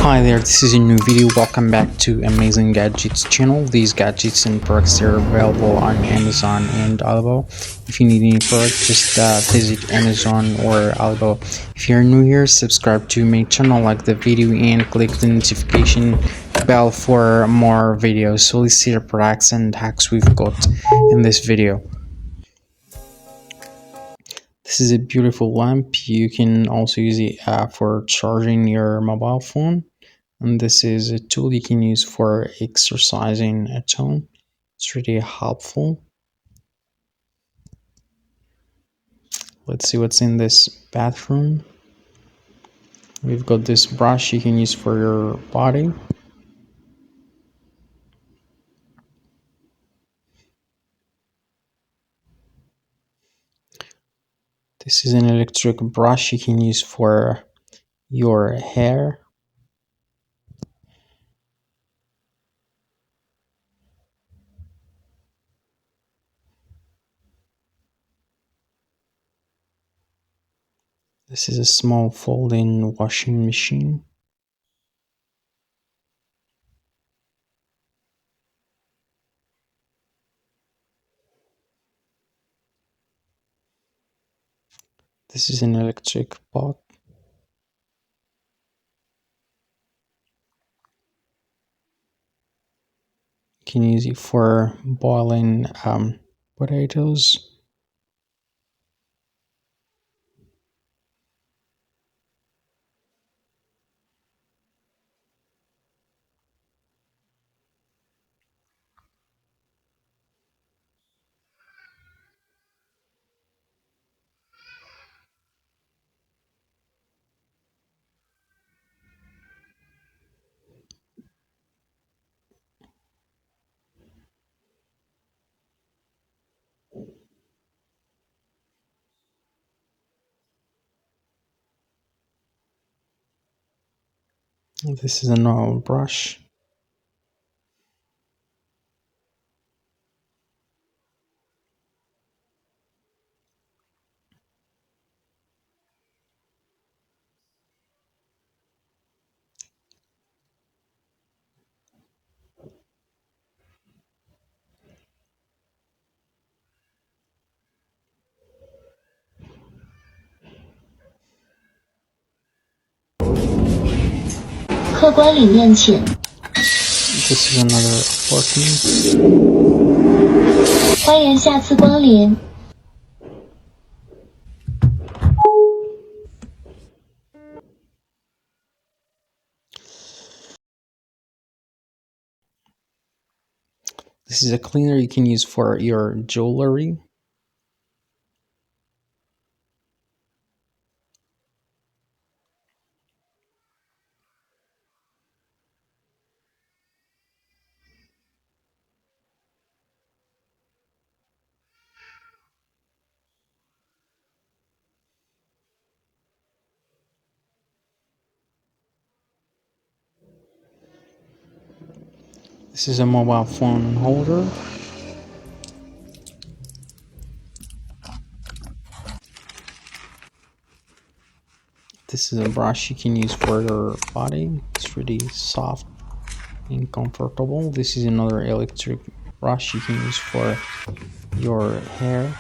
Hi there, this is a new video. Welcome back to Amazing Gadgets channel. These gadgets and products are available on Amazon and Alibaba. If you need any product, just visit Amazon or Alibaba. If you're new here, subscribe to my channel, like the video, and click the notification bell for more videos. So let's see the products and hacks we've got in this video. This is a beautiful lamp. You can also use it for charging your mobile phone. And this is a tool you can use for exercising at home. It's really helpful. Let's see what's in this bathroom. We've got this brush you can use for your body. This is an electric brush you can use for your hair. This is a small fold-in washing machine. This is an electric pot. You can use it for boiling potatoes. This is a normal brush. This is another apartment. 欢迎下次光临。This is a cleaner you can use for your jewelry. This is a mobile phone holder. This is a brush you can use for your body. It's really soft and comfortable. This is another electric brush you can use for your hair.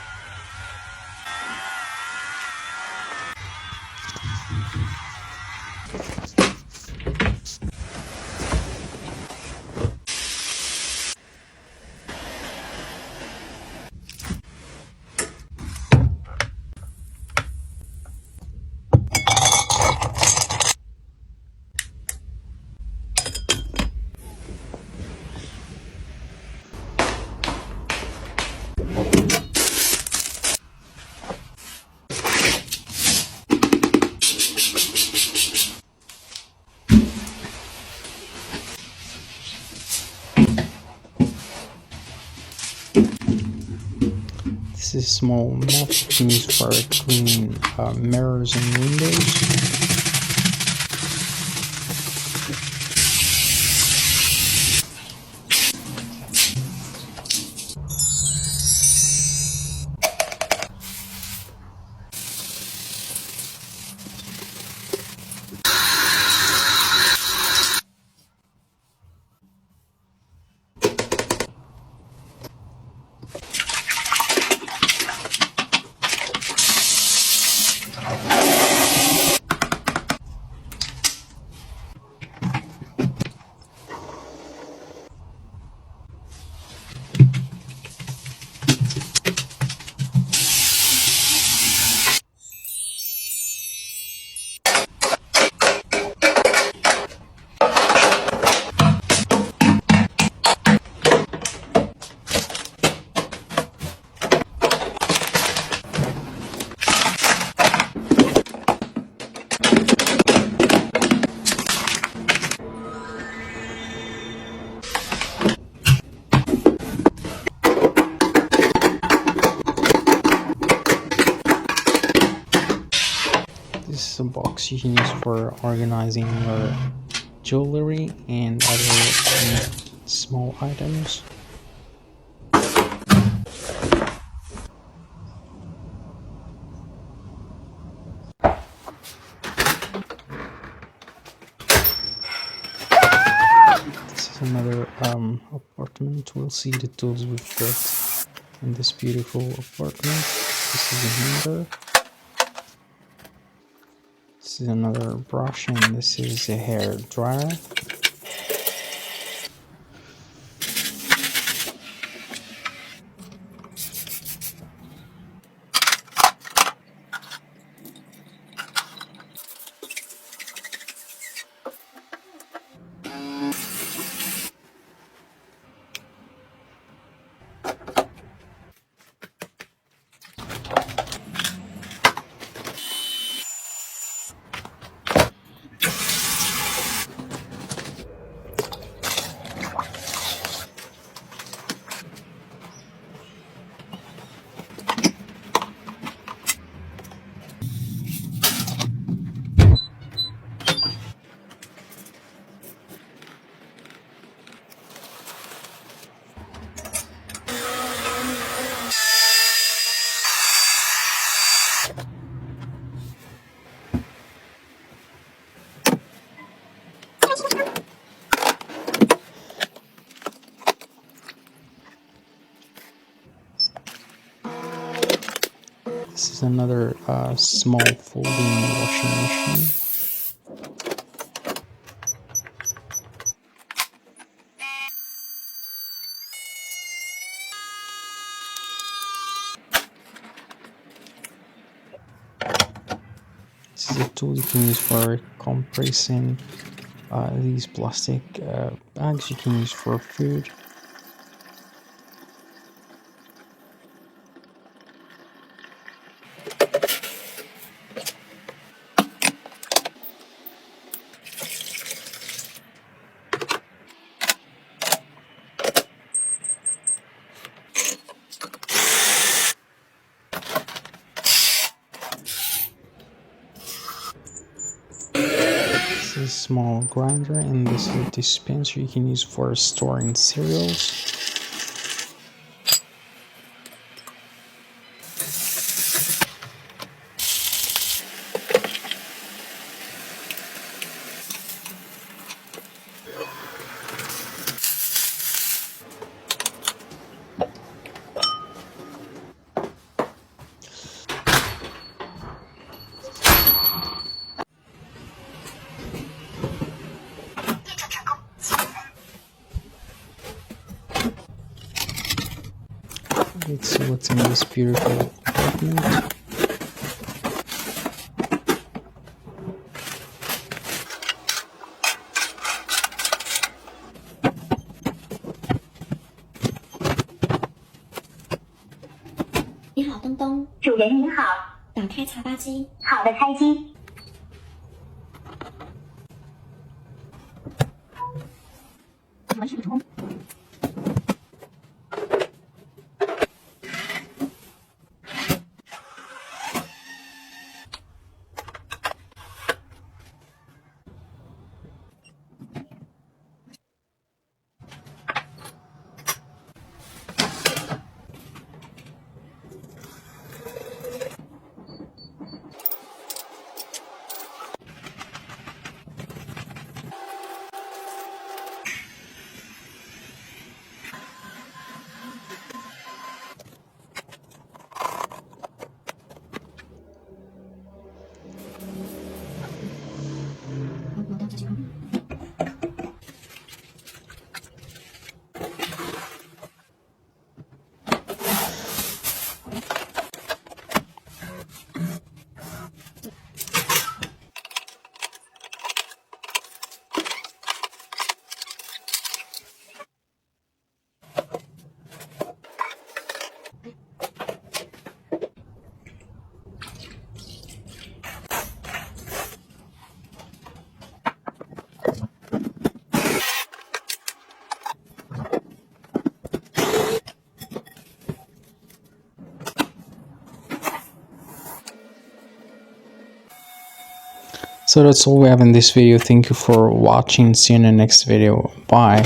This is a small mop you can use for cleaning mirrors and windows. box you can use for organizing your jewelry and other small items. This is another apartment. We'll see the tools we've got in this beautiful apartment. This is a hanger. This is another brush, and this is a hair dryer. This is another small folding washing machine. This is a tool you can use for compressing these plastic bags you can use for food. This is a small grinder, and this is a dispenser you can use for storing cereals. Let's see what's in this beautiful apartment.你好，东东。主人您好，打开茶吧机。好的，开机。什么是不通？ So that's all we have in this video. Thank you for watching. See you in the next video. Bye.